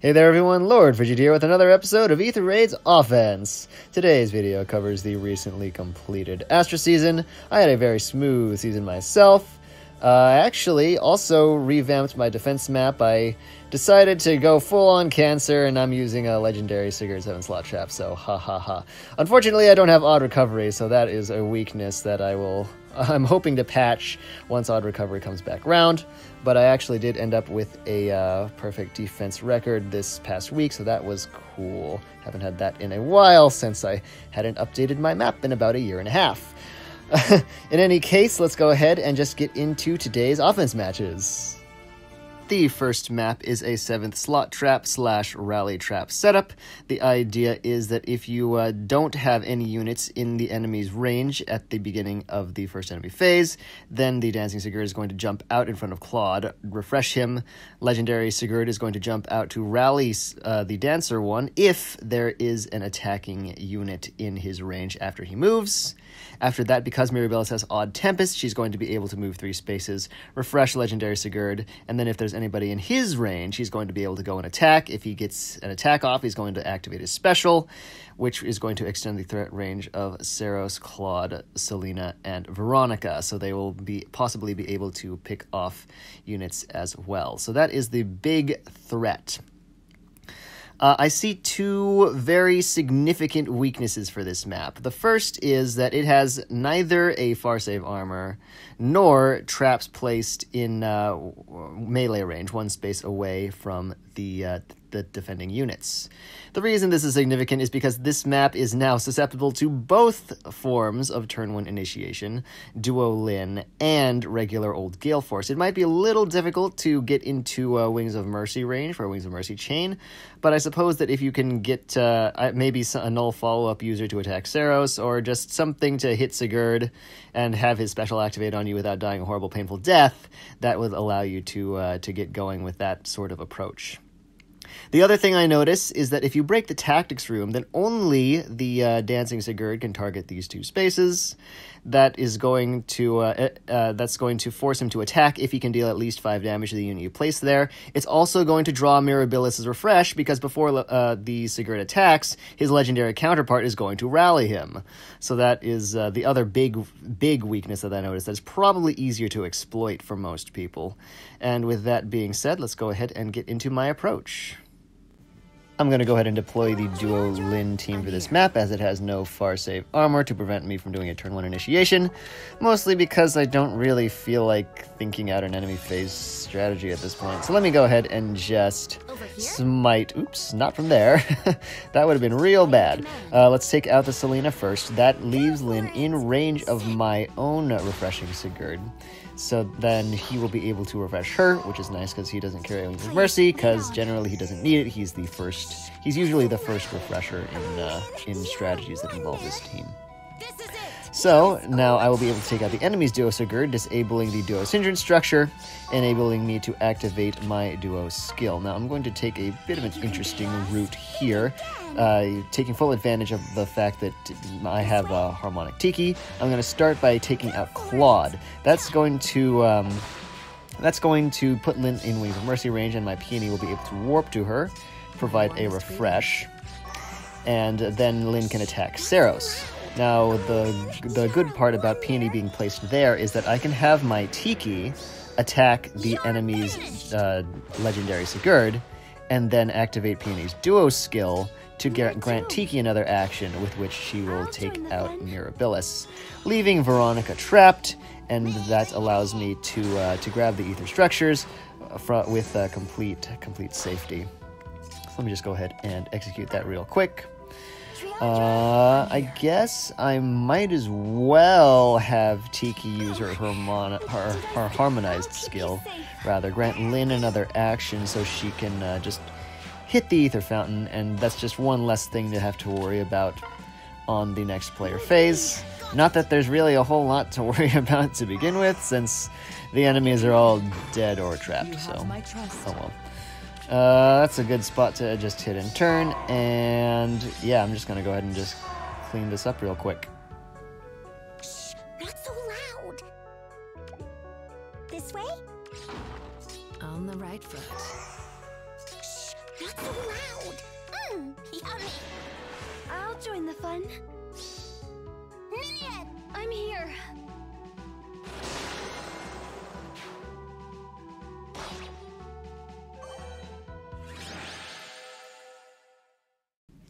Hey there everyone, Lord Frigid here with another episode of Aether Raids Offense. Today's video covers the recently completed Astra season. I had a very smooth season myself. I actually also revamped my defense map. I decided to go full-on cancer, and I'm using a legendary Sigurd 7 slot trap, so ha ha ha. Unfortunately, I don't have odd recovery, so that is a weakness that I'm hoping to patch once odd recovery comes back around. But I actually did end up with a perfect defense record this past week, so that was cool. Haven't had that in a while since I hadn't updated my map in about a year and a half. In any case, let's go ahead and just get into today's offense matches. The first map is a 7th slot trap / rally trap setup. The idea is that if you don't have any units in the enemy's range at the beginning of the first enemy phase, then the Dancing Sigurd is going to jump out in front of Claude, refresh him. Legendary Sigurd is going to jump out to rally the Dancer one if there is an attacking unit in his range after he moves. After that, because Mirabilis has Odd Tempest, she's going to be able to move 3 spaces, refresh Legendary Sigurd, and then if there's anybody in his range, he's going to be able to go and attack. If he gets an attack off, he's going to activate his special, which is going to extend the threat range of Seiros, Claude, Selena, and Veronica, so they will possibly be able to pick off units as well. So that is the big threat. I see 2 very significant weaknesses for this map. The first is that it has neither a far save armor nor traps placed in melee range, 1 space away from the defending units. The reason this is significant is because this map is now susceptible to both forms of turn 1 initiation, Duo Lin, and regular old Gale Force. It might be a little difficult to get into Wings of Mercy range for a Wings of Mercy chain, but I suppose that if you can get maybe a null follow-up user to attack Seiros, or just something to hit Sigurd and have his special activate on you without dying a horrible, painful death, that would allow you to get going with that sort of approach. The other thing I notice is that if you break the tactics room, then only the Dancing Sigurd can target these 2 spaces. That is going to that's going to force him to attack if he can deal at least 5 damage to the unit you place there. It's also going to draw Mirabilis' refresh because before the Sigurd attacks, his legendary counterpart is going to rally him. So that is the other big weakness that I noticed. That's probably easier to exploit for most people. And with that being said, let's go ahead and get into my approach. I'm going to go ahead and deploy the Duo Lin team for this map, as it has no far save armor to prevent me from doing a turn 1 initiation, mostly because I don't really feel like thinking out an enemy phase strategy at this point. So let me go ahead and just smite. Oops, not from there. That would have been real bad. Let's take out the Selena first. That leaves Lin in range of my own refreshing Sigurd. So then he will be able to refresh her, which is nice because he doesn't carry Wings of Mercy, because generally he doesn't need it. He's usually the first refresher in strategies that involve this team. So now I will be able to take out the enemy's Duo Sigurd, disabling the Duo's hindrance structure, enabling me to activate my Duo skill. Now I'm going to take a bit of an interesting route here, taking full advantage of the fact that I have a Harmonic Tiki. I'm going to start by taking out Claude. That's going to put Lin in Wings of Mercy range, and my Peony will be able to warp to her, provide a refresh, and then Lin can attack Seiros. Now, the good part about Peony being placed there is that I can have my Tiki attack the enemy's legendary Sigurd, and then activate Peony's Duo skill to grant Tiki another action with which she will take out Mirabilis, leaving Veronica trapped, and that allows me to grab the Aether structures with complete safety. So let me just go ahead and execute that real quick. I guess I might as well have Tiki use her harmonized skill, grant Lin another action so she can just hit the Aether Fountain, and that's just one less thing to have to worry about on the next player phase. Not that there's really a whole lot to worry about to begin with, since the enemies are all dead or trapped, so oh well. That's a good spot to just hit and turn, and yeah, I'm just going to go ahead and just clean this up real quick. Shh, not so loud. This way? On the right foot. Shh, not so everyone. Ninian! I'm here.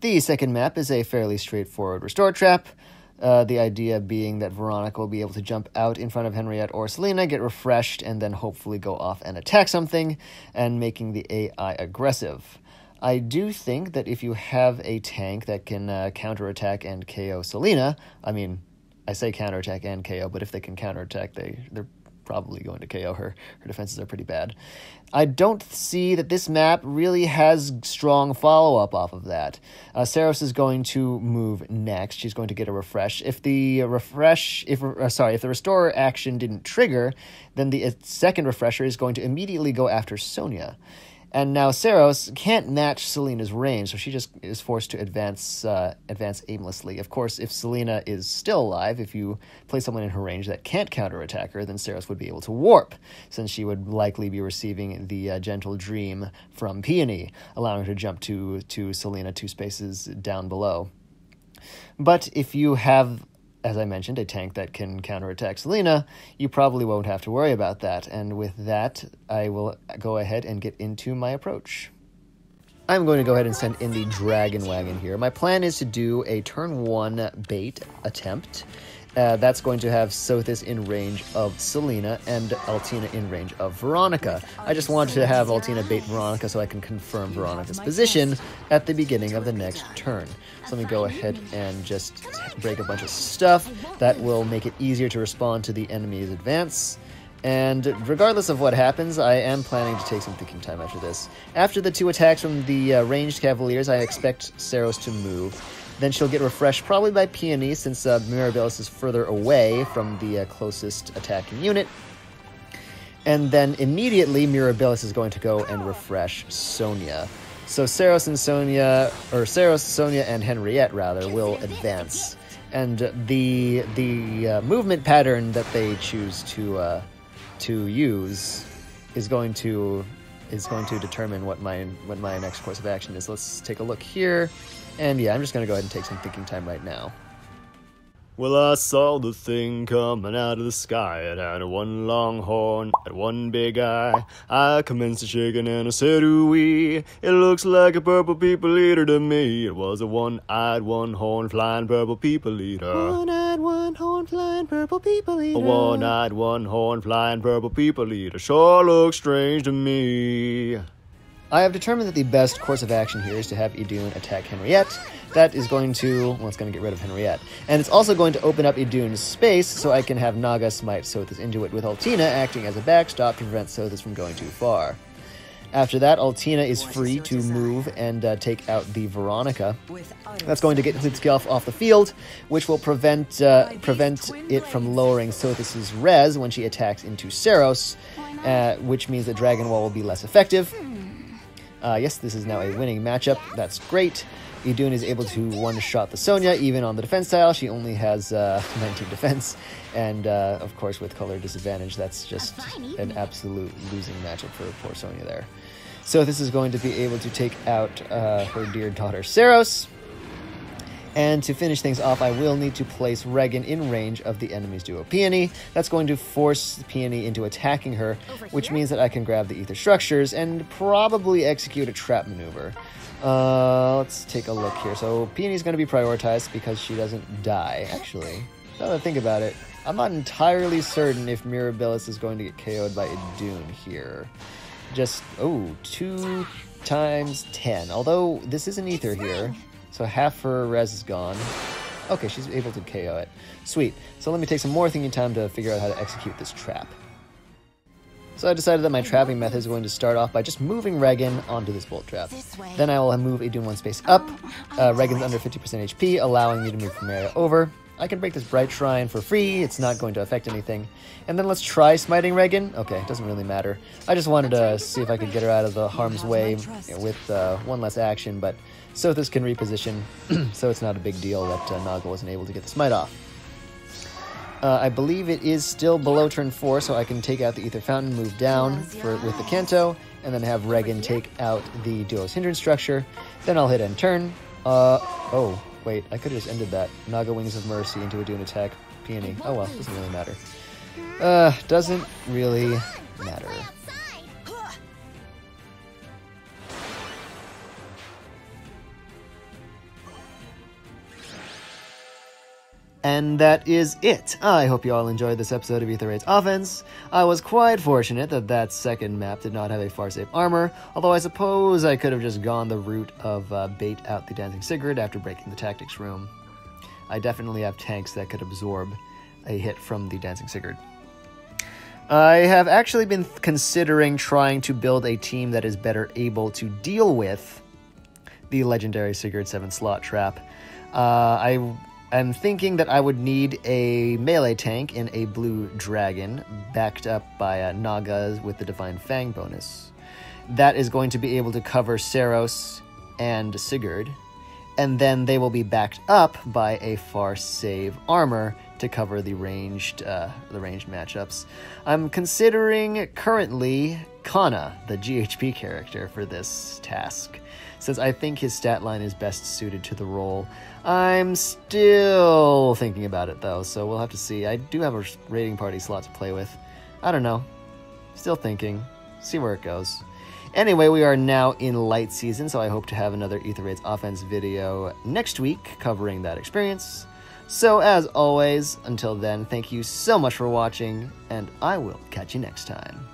The second map is a fairly straightforward restore trap. The idea being that Veronica will be able to jump out in front of Henriette or Selena, get refreshed, and then hopefully go off and attack something, and making the AI aggressive. I do think that if you have a tank that can counterattack and KO Selena, I mean, I say counterattack and KO, but if they can counterattack, they're probably going to KO her. Her defenses are pretty bad. I don't see that this map really has strong follow-up off of that. Seiros is going to move next. She's going to get a refresh. If the restore action didn't trigger, then the second refresher is going to immediately go after Sonya. And now Seiros can't match Selena's range, so she just is forced to advance aimlessly. Of course, if Selena is still alive, if you place someone in her range that can't counterattack her, then Seiros would be able to warp, since she would likely be receiving the Gentle Dream from Peony, allowing her to jump to Selena 2 spaces down below. But if you have, as I mentioned, a tank that can counterattack Selena, you probably won't have to worry about that. And with that, I will go ahead and get into my approach. I'm going to go ahead and send in the Dragon Wagon here. My plan is to do a turn 1 bait attempt. That's going to have Sothis in range of Selena and Altina in range of Veronica. I just wanted to have Altina bait Veronica so I can confirm Veronica's position at the beginning of the next turn. So let me go ahead and just break a bunch of stuff. That will make it easier to respond to the enemy's advance. And regardless of what happens, I am planning to take some thinking time after this. After the 2 attacks from the ranged Cavaliers, I expect Seiros to move. Then she'll get refreshed probably by Peony, since Mirabilis is further away from the closest attacking unit. And then immediately Mirabilis is going to go and refresh Sonya. So Seiros, Sonya, and Henriette, rather, will advance. And the movement pattern that they choose to use is going to determine what my next course of action is. Let's take a look here. And yeah, I'm just going to go ahead and take some thinking time right now. Well, I saw the thing coming out of the sky. It had 1 long horn, had 1 big eye. I commenced to shaking and I said, ooh-wee. It looks like a purple people eater to me. It was a 1-eyed, 1-horn flying purple people eater. 1-eyed, 1-horn flying purple people eater. A 1-eyed, 1-horn flying purple people eater sure looks strange to me. I have determined that the best course of action here is to have Idun attack Henriette. That is going to, well, it's going to get rid of Henriette. And it's also going to open up Idun's space so I can have Naga smite Sothis into it, with Altina acting as a backstop to prevent Sothis from going too far. After that, Altina is free to move and take out the Veronica. That's going to get Hlitskjalf off the field, which will prevent it from lowering Sothis's res when she attacks into Seiros, which means that Dragon Wall will be less effective. Yes, this is now a winning matchup. That's great. Idun is able to one-shot the Sonya, even on the defense tile. She only has 19 defense. And, of course, with color disadvantage, that's just an absolute losing matchup for poor Sonya there. So this is going to be able to take out her dear daughter, Seiros. And to finish things off, I will need to place Regan in range of the enemy's duo Peony. That's going to force Peony into attacking her, which means that I can grab the Aether structures and probably execute a trap maneuver. Let's take a look here. So Peony's going to be prioritized because she doesn't die, actually. Now that I think about it, I'm not entirely certain if Mirabilis is going to get KO'd by Idun here. Just, 2 times 10. Although, this is an Aether here. So half her res is gone. Okay, she's able to KO it. Sweet. So let me take some more thinking time to figure out how to execute this trap. So I decided that my trapping method is going to start off by just moving Regan onto this bolt trap. Then I will move Idun 1 space up. Regan's under 50% HP, allowing me to move Primaria over. I can break this Bright Shrine for free. It's not going to affect anything. And then let's try smiting Regan. Okay, it doesn't really matter. I just wanted to see if I could get her out of the harm's way with 1 less action, but Sothis can reposition, so it's not a big deal that Naga wasn't able to get the smite off. I believe it is still below turn 4, so I can take out the Aether Fountain, move down with the Kanto, and then have Regan take out the Duo's Hindrance structure. Then I'll hit end turn. Wait, I could have just ended that. Naga Wings of Mercy into a Dune attack. Peony. Oh well, doesn't really matter. Doesn't really matter. And that is it. I hope you all enjoyed this episode of Aether Raids Offense. I was quite fortunate that that second map did not have a far-safe armor, although I suppose I could have just gone the route of bait out the Dancing Sigurd after breaking the tactics room. I definitely have tanks that could absorb a hit from the Dancing Sigurd. I have actually been considering trying to build a team that is better able to deal with the legendary Sigurd 7 slot trap. I'm thinking that I would need a melee tank in a blue dragon, backed up by Nagas with the Divine Fang bonus. That is going to be able to cover Seiros and Sigurd, and then they will be backed up by a far save armor to cover the ranged matchups. I'm considering currently Kana, the GHP character, for this task, since I think his stat line is best suited to the role. I'm still thinking about it, though, so we'll have to see. I do have a raiding party slot to play with. I don't know. Still thinking. See where it goes. Anyway, we are now in light season, so I hope to have another Aether Raids Offense video next week covering that experience. So, as always, until then, thank you so much for watching, and I will catch you next time.